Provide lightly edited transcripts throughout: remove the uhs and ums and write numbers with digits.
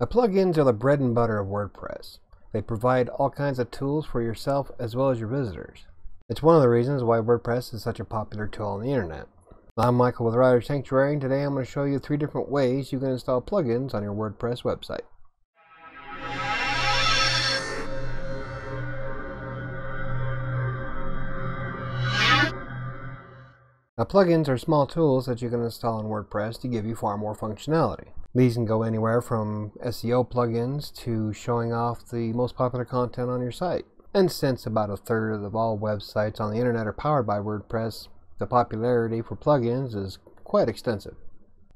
Now, plugins are the bread and butter of WordPress. They provide all kinds of tools for yourself as well as your visitors. It's one of the reasons why WordPress is such a popular tool on the internet. I'm Michael with WriterSanctuary, and today I'm going to show you 3 different ways you can install plugins on your WordPress website. Now, plugins are small tools that you can install in WordPress to give you far more functionality. These can go anywhere from SEO plugins to showing off the most popular content on your site. And since about a third of all websites on the internet are powered by WordPress, the popularity for plugins is quite extensive.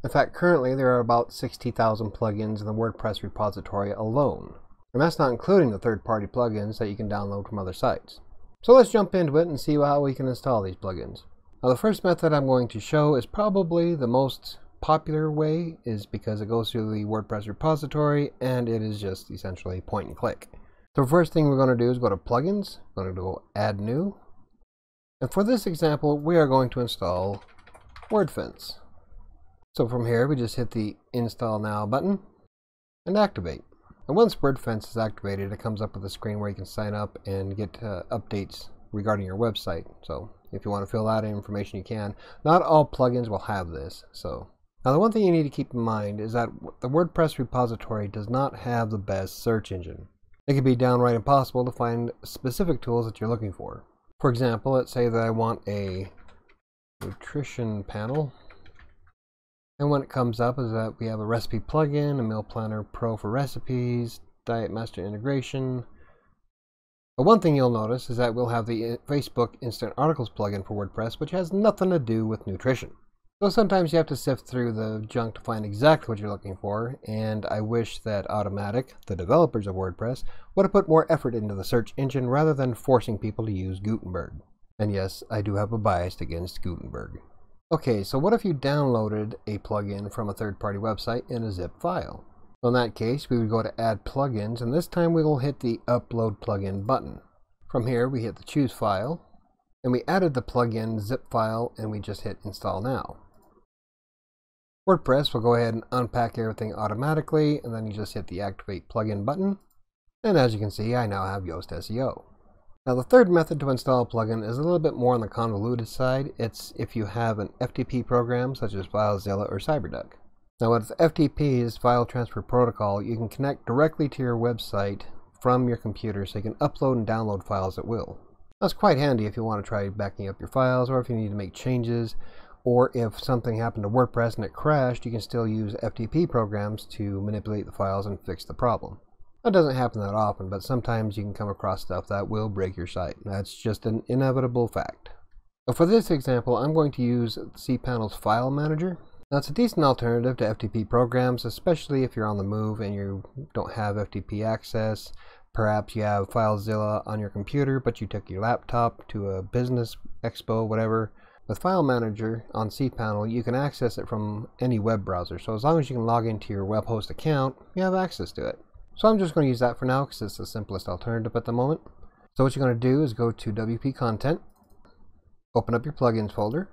In fact, currently there are about 60,000 plugins in the WordPress repository alone. And that's not including the third-party plugins that you can download from other sites. So let's jump into it and see how we can install these plugins. Now, the first method I'm going to show is probably the most popular way, is because it goes through the WordPress repository and it is just essentially point and click. So the first thing we're going to do is go to plugins, we're going to go add new, and for this example we are going to install WordFence. So from here we just hit the install now button and activate. And once WordFence is activated, it comes up with a screen where you can sign up and get updates regarding your website. So if you want to fill out any information, you can. Not all plugins will have this. So now the one thing you need to keep in mind is that the WordPress repository does not have the best search engine. It can be downright impossible to find specific tools that you're looking for. For example, let's say that I want a nutrition panel. And when it comes up is that we have a recipe plugin, a meal planner pro for recipes, diet master integration. But one thing you'll notice is that we'll have the Facebook Instant Articles plugin for WordPress, which has nothing to do with nutrition. So sometimes you have to sift through the junk to find exactly what you're looking for, and I wish that Automatic, the developers of WordPress, would have put more effort into the search engine rather than forcing people to use Gutenberg. And yes, I do have a bias against Gutenberg. Okay, so what if you downloaded a plugin from a third-party website in a zip file? Well, in that case, we would go to Add Plugins, and this time we will hit the Upload Plugin button. From here, we hit the Choose File, and we added the plugin zip file, and we just hit Install Now. WordPress will go ahead and unpack everything automatically, and then you just hit the Activate Plugin button, and as you can see, I now have Yoast SEO. Now, the third method to install a plugin is a little bit more on the convoluted side. It's if you have an FTP program such as FileZilla or CyberDuck. Now, with FTP's File Transfer Protocol, you can connect directly to your website from your computer, so you can upload and download files at will. That's quite handy if you want to try backing up your files, or if you need to make changes, or if something happened to WordPress and it crashed, you can still use FTP programs to manipulate the files and fix the problem. That doesn't happen that often, but sometimes you can come across stuff that will break your site. That's just an inevitable fact. But for this example, I'm going to use cPanel's File Manager. Now, it's a decent alternative to FTP programs, especially if you're on the move and you don't have FTP access. Perhaps you have FileZilla on your computer, but you took your laptop to a business expo, whatever. With File Manager on cPanel, you can access it from any web browser. So as long as you can log into your web host account, you have access to it. So I'm just going to use that for now because it's the simplest alternative at the moment. So what you're going to do is go to WP Content, open up your plugins folder.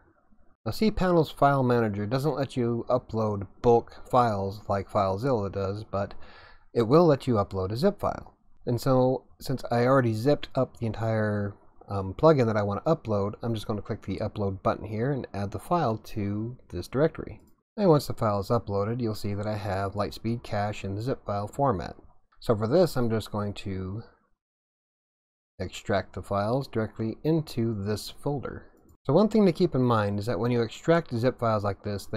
Now, cPanel's File Manager doesn't let you upload bulk files like FileZilla does, but it will let you upload a zip file. And so, since I already zipped up the entire plugin that I want to upload, I'm just going to click the Upload button here and add the file to this directory. And once the file is uploaded, you'll see that I have Lightspeed Cache in the zip file format. So for this, I'm just going to extract the files directly into this folder. So one thing to keep in mind is that when you extract zip files like this,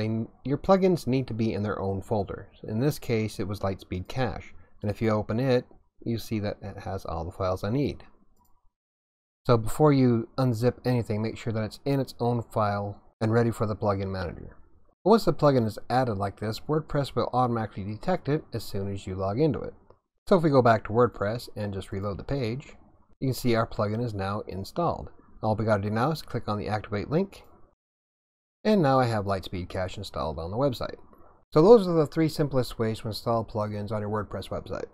your plugins need to be in their own folder. In this case, it was Lightspeed Cache. And if you open it, you see that it has all the files I need. So before you unzip anything, make sure that it's in its own file and ready for the plugin manager. But once the plugin is added like this, WordPress will automatically detect it as soon as you log into it. So if we go back to WordPress and just reload the page, you can see our plugin is now installed. All we got to do now is click on the Activate link, and now I have Lightspeed Cache installed on the website. So those are the 3 simplest ways to install plugins on your WordPress website.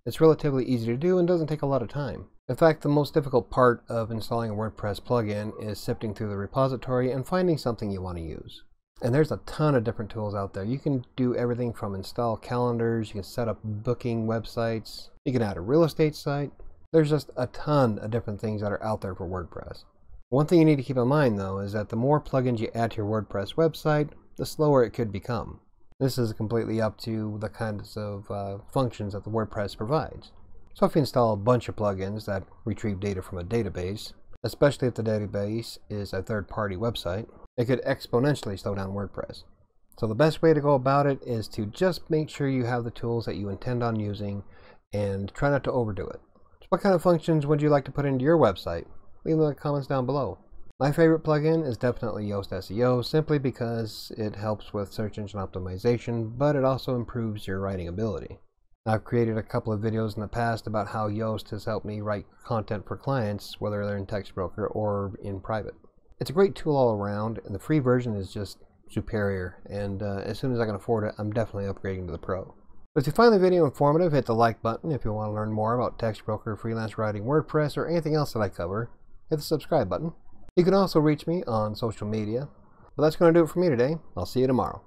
It's relatively easy to do and doesn't take a lot of time. In fact, the most difficult part of installing a WordPress plugin is sifting through the repository and finding something you want to use. And there's a ton of different tools out there. You can do everything from install calendars, you can set up booking websites, you can add a real estate site. There's just a ton of different things that are out there for WordPress. One thing you need to keep in mind though is that the more plugins you add to your WordPress website, the slower it could become. This is completely up to the kinds of functions that the WordPress provides. So if you install a bunch of plugins that retrieve data from a database, especially if the database is a third-party website, it could exponentially slow down WordPress. So the best way to go about it is to just make sure you have the tools that you intend on using and try not to overdo it. So what kind of functions would you like to put into your website? Leave them in the comments down below. My favorite plugin is definitely Yoast SEO, simply because it helps with search engine optimization, but it also improves your writing ability. I've created a couple of videos in the past about how Yoast has helped me write content for clients, whether they're in TextBroker or in private. It's a great tool all around, and the free version is just superior, and as soon as I can afford it, I'm definitely upgrading to the Pro. But if you find the video informative, hit the like button. If you want to learn more about TextBroker, freelance writing, WordPress, or anything else that I cover, hit the subscribe button. You can also reach me on social media. But that's going to do it for me today. I'll see you tomorrow.